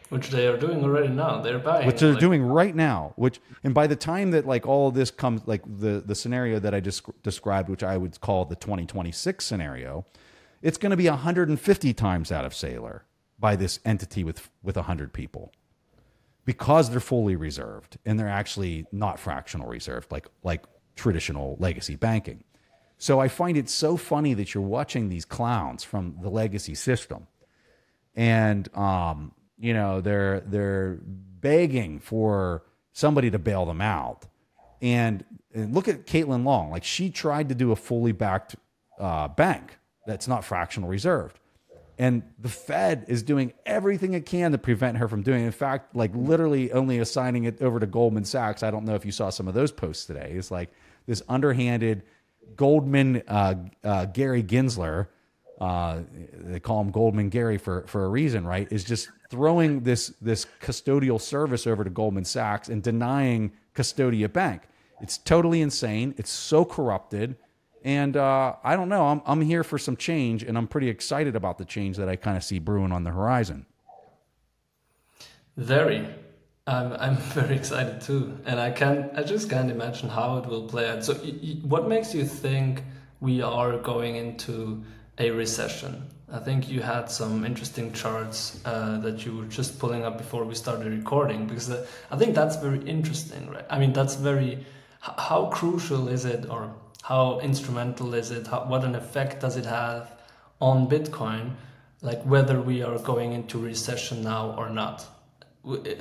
[SPEAKER 1] Which they are doing already now. They're buying.
[SPEAKER 2] Which they're doing right now. And by the time that like all of this comes, like the scenario that I just described, which I would call the 2026 scenario, it's going to be 150 times out of Saylor by this entity with 100 people, because they're fully reserved and they're actually not fractional reserved like traditional legacy banking. So I find it so funny that you're watching these clowns from the legacy system, and they're begging for somebody to bail them out. And look at Caitlin Long. Like, she tried to do a fully backed bank that's not fractional reserved. And the Fed is doing everything it can to prevent her from doing it. In fact, like literally only assigning it over to Goldman Sachs. I don't know if you saw some of those posts today. It's like this underhanded Goldman Gary Gensler, they call him Goldman Gary for a reason, right? Is just throwing this custodial service over to Goldman Sachs and denying Custodia Bank. It's totally insane. It's so corrupted. And I don't know. I'm here for some change, and I'm pretty excited about the change that I kind of see brewing on the horizon.
[SPEAKER 1] Very. I'm very excited too, and I just can't imagine how it will play out. So, what makes you think we are going into a recession? I think you had some interesting charts that you were just pulling up before we started recording, because I think that's very interesting, right? I mean, that's very. How crucial is it, or how instrumental is it? What an effect does it have on Bitcoin? Like, whether we are going into recession now or not.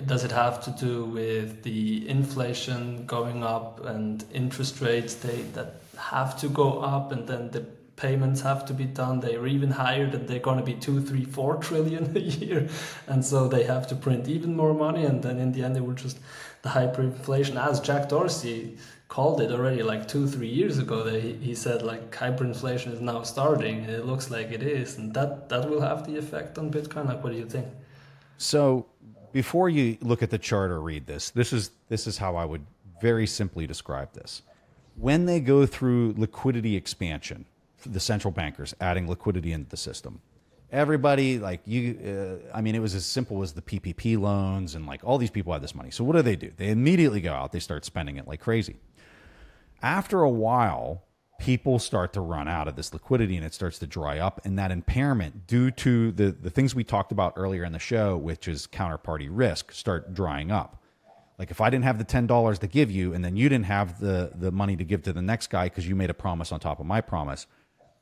[SPEAKER 1] Does it have to do with the inflation going up and interest rates that have to go up, and then the payments have to be done? They are even higher, that they're going to be 2, 3, 4 trillion a year, and so they have to print even more money, and then in the end it will just the hyperinflation, as Jack Dorsey called it already like 2-3 years ago. He said like hyperinflation is now starting, and it looks like it is, and that will have the effect on Bitcoin. Like, what do you think?
[SPEAKER 2] So before you look at the chart or read this is how I would very simply describe this. When they go through liquidity expansion, the central bankers adding liquidity into the system, everybody, like it was as simple as the PPP loans, and like all these people have this money. So what do? They immediately go out, they start spending it like crazy. After a while, people start to run out of this liquidity, and it starts to dry up, and that impairment, due to the things we talked about earlier in the show, which is counterparty risk, start drying up. Like, if I didn't have the $10 to give you, and then you didn't have the money to give to the next guy because you made a promise on top of my promise,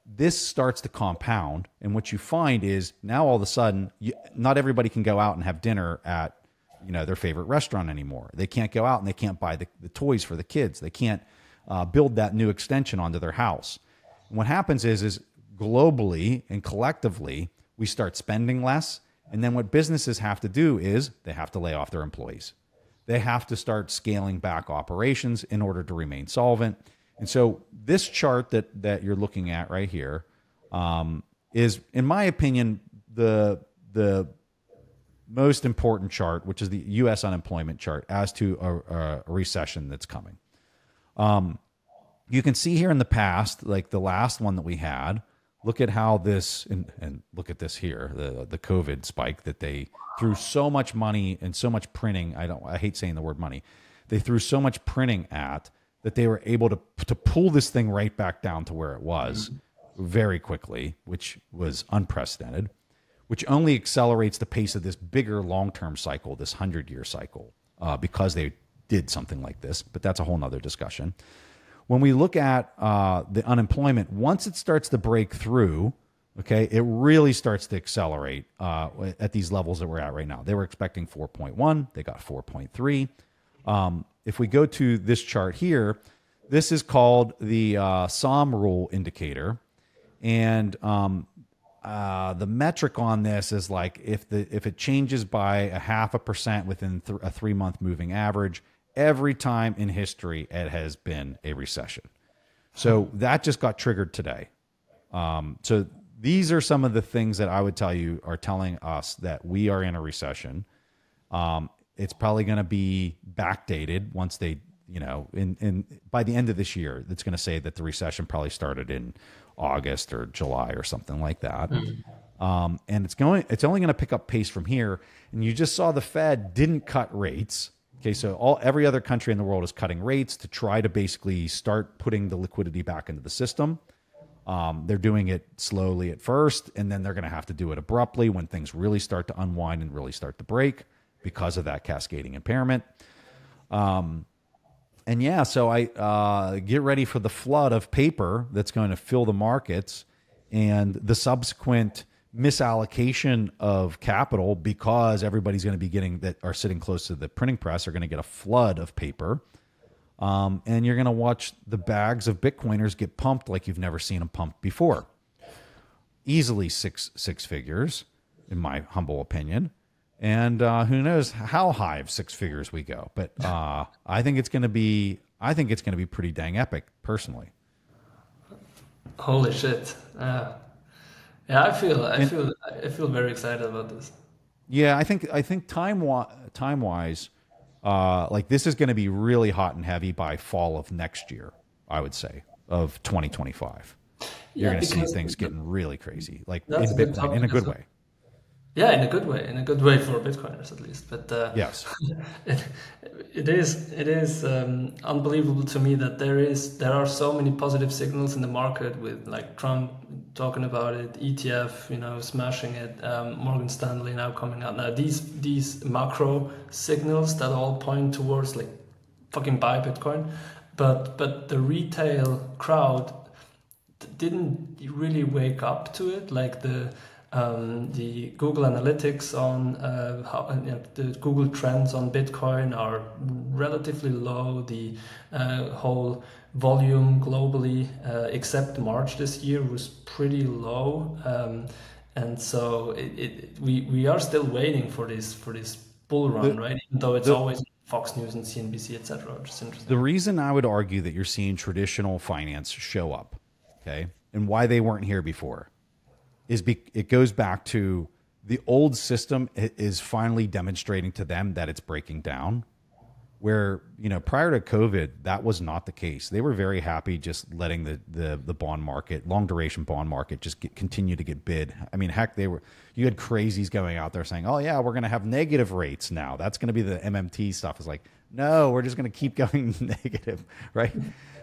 [SPEAKER 2] this starts to compound. And what you find is now all of a sudden, not everybody can go out and have dinner at their favorite restaurant anymore. They can't go out and they can't buy the toys for the kids. They can't build that new extension onto their house. And what happens is globally and collectively, we start spending less. And then what businesses have to do is they have to lay off their employees. They have to start scaling back operations in order to remain solvent. And so this chart that you're looking at right here is, in my opinion, the most important chart, which is the U.S. unemployment chart as to a recession that's coming. You can see here in the past, like the last one that we had, look at how this, and look at this here, the COVID spike that they threw so much money and so much printing. I hate saying the word money. They threw so much printing at that they were able to pull this thing right back down to where it was very quickly, which was unprecedented, which only accelerates the pace of this bigger long-term cycle, this 100-year cycle, because they did something like this. But that's a whole nother discussion. When we look at the unemployment, once it starts to break through Okay, it really starts to accelerate at these levels that we're at right now. They were expecting 4.1, they got 4.3. If we go to this chart here, this is called the SOM rule indicator, and the metric on this is like if it changes by 0.5% within a 3-month moving average, every time in history it has been a recession. So that just got triggered today. So these are some of the things that I would tell you are telling us that we are in a recession. It's probably going to be backdated once they, by the end of this year, it's going to say that the recession probably started in August or July or something like that. And it's only going to pick up pace from here. And you just saw the Fed didn't cut rates. Okay, so every other country in the world is cutting rates to try to basically start putting the liquidity back into the system. They're doing it slowly at first, and then they're going to have to do it abruptly when things really start to unwind and really start to break because of that cascading impairment. And yeah, so I get ready for the flood of paper that's going to fill the markets and the subsequent misallocation of capital, because everybody's going to be getting that are sitting close to the printing press are going to get a flood of paper. And you're going to watch the bags of Bitcoiners get pumped like you've never seen them pumped before. Easily six figures, in my humble opinion. And who knows how high of 6 figures we go. But I think it's going to be pretty dang epic, personally.
[SPEAKER 1] Holy shit! Yeah, I feel very excited about this.
[SPEAKER 2] Yeah, I think time wise. Like this is going to be really hot and heavy by fall of next year, I would say, of 2025. You're going to see things getting really crazy, like in Bitcoin, in a good way.
[SPEAKER 1] Yeah, in a good way for Bitcoiners at least. But
[SPEAKER 2] yes,
[SPEAKER 1] it is unbelievable to me that there are so many positive signals in the market, with like Trump talking about it, ETF, smashing it, Morgan Stanley now coming out. Now these macro signals that all point towards like fucking buy Bitcoin, but the retail crowd didn't really wake up to it, like the Google Analytics on the Google trends on Bitcoin are relatively low. The whole volume globally, except March this year, was pretty low, and so we are still waiting for this bull run, right? Even though it's always Fox News and CNBC, etc. Which is interesting.
[SPEAKER 2] The reason I would argue that you're seeing traditional finance show up, okay, and why they weren't here before, is it goes back to the old system is finally demonstrating to them that it's breaking down, where, prior to COVID, that was not the case. They were very happy just letting the bond market, long duration bond market, just continue to get bid. I mean, heck, you had crazies going out there saying, oh yeah, we're going to have negative rates now. That's going to be the MMT stuff. It's like, no, we're just going to keep going negative, right?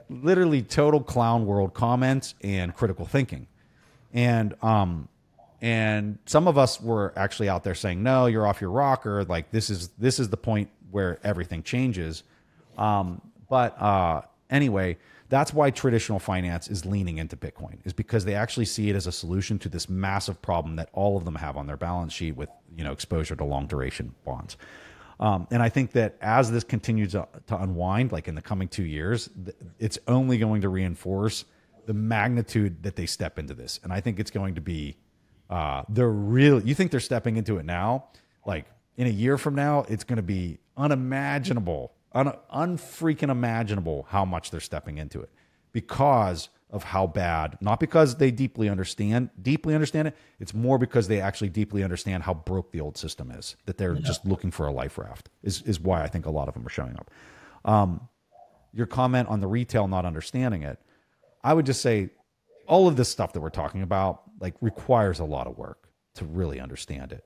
[SPEAKER 2] Literally total clown world comments and critical thinking. And some of us were actually out there saying, no, you're off your rocker. Like this is the point where everything changes. But anyway, that's why traditional finance is leaning into Bitcoin, is because they actually see it as a solution to this massive problem that all of them have on their balance sheet with, exposure to long duration bonds. And I think that as this continues to unwind, like in the coming 2 years, it's only going to reinforce the magnitude that they step into this. And I think it's going to be, you think they're stepping into it now, like in a year from now, it's going to be unimaginable, unfreaking imaginable how much they're stepping into it, because of how bad, not because they deeply understand it. It's more because they actually deeply understand how broke the old system is, that they're just looking for a life raft is why I think a lot of them are showing up. Your comment on the retail not understanding it, I would just say all of this stuff that we're talking about like requires a lot of work to really understand it.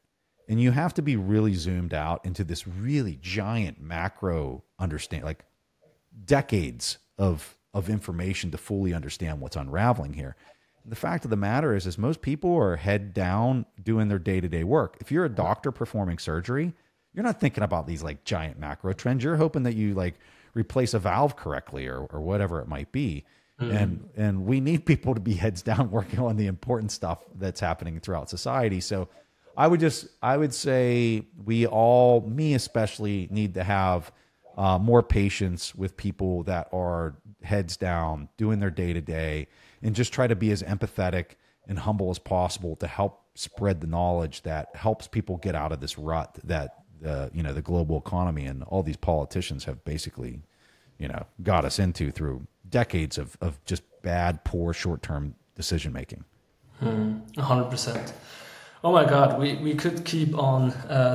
[SPEAKER 2] And you have to be really zoomed out into this really giant macro understand, like decades of information to fully understand what's unraveling here. And the fact of the matter is most people are head down doing their day-to-day work. If you're a doctor performing surgery, you're not thinking about these like giant macro trends. You're hoping that you like replace a valve correctly or whatever it might be. And we need people to be heads down working on the important stuff that's happening throughout society. So I would say we all, me especially, need to have more patience with people that are heads down, doing their day to day, and just try to be as empathetic and humble as possible to help spread the knowledge that helps people get out of this rut that the global economy and all these politicians have basically, got us into through decades of just bad, poor, short-term decision making.
[SPEAKER 1] 100%. Oh my God, we could keep on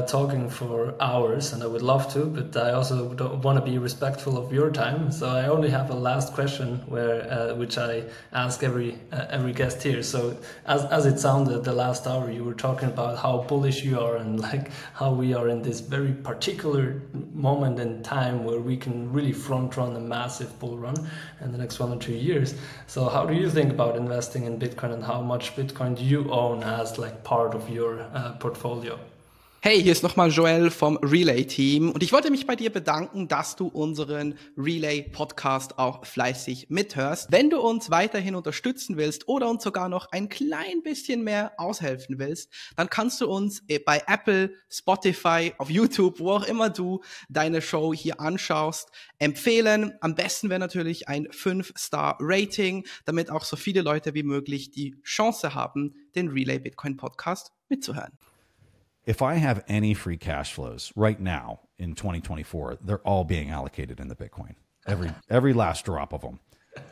[SPEAKER 1] talking for hours, and I would love to, but I also don't want to be respectful of your time. So I only have a last question, which I ask every guest here. So as it sounded the last hour, you were talking about how bullish you are and like how we are in this very particular moment in time where we can really front run a massive bull run in the next 1 or 2 years. So how do you think about investing in Bitcoin, and how much Bitcoin do you own as like part of your portfolio?
[SPEAKER 3] Hey, hier ist nochmal Joel vom Relai-Team und ich wollte mich bei dir bedanken, dass du unseren Relai-Podcast auch fleißig mithörst. Wenn du uns weiterhin unterstützen willst oder uns sogar noch ein klein bisschen mehr aushelfen willst, dann kannst du uns bei Apple, Spotify, auf YouTube, wo auch immer du deine Show hier anschaust, empfehlen. Am besten wäre natürlich ein 5-Star-Rating, damit auch so viele Leute wie möglich die Chance haben, den Relai Bitcoin Podcast mitzuhören.
[SPEAKER 2] If I have any free cash flows right now in 2024, they're all being allocated into Bitcoin. Every last drop of them.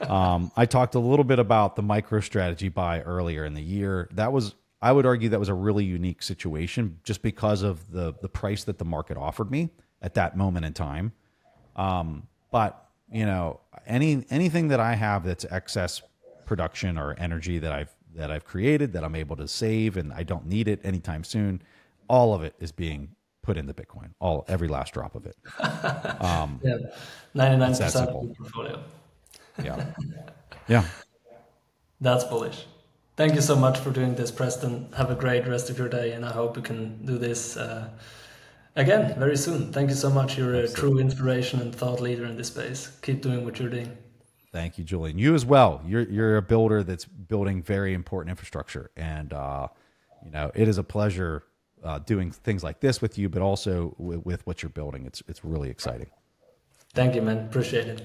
[SPEAKER 2] I talked a little bit about the MicroStrategy buy earlier in the year. I would argue that was a really unique situation just because of the price that the market offered me at that moment in time. But anything that I have that's excess production or energy that I've created that I'm able to save and I don't need it anytime soon, all of it is being put into Bitcoin. Every last drop of it.
[SPEAKER 1] 99% of the portfolio.
[SPEAKER 2] Yeah.
[SPEAKER 1] That's bullish. Thank you so much for doing this, Preston. Have a great rest of your day, and I hope we can do this again very soon. Thank you so much. You're a true inspiration and thought leader in this space. Keep doing what you're doing.
[SPEAKER 2] Thank you, Julian. You as well. You're a builder that's building very important infrastructure, and it is a pleasure doing things like this with you, but also with what you're building. It's really exciting.
[SPEAKER 1] Thank you, man. Appreciate it.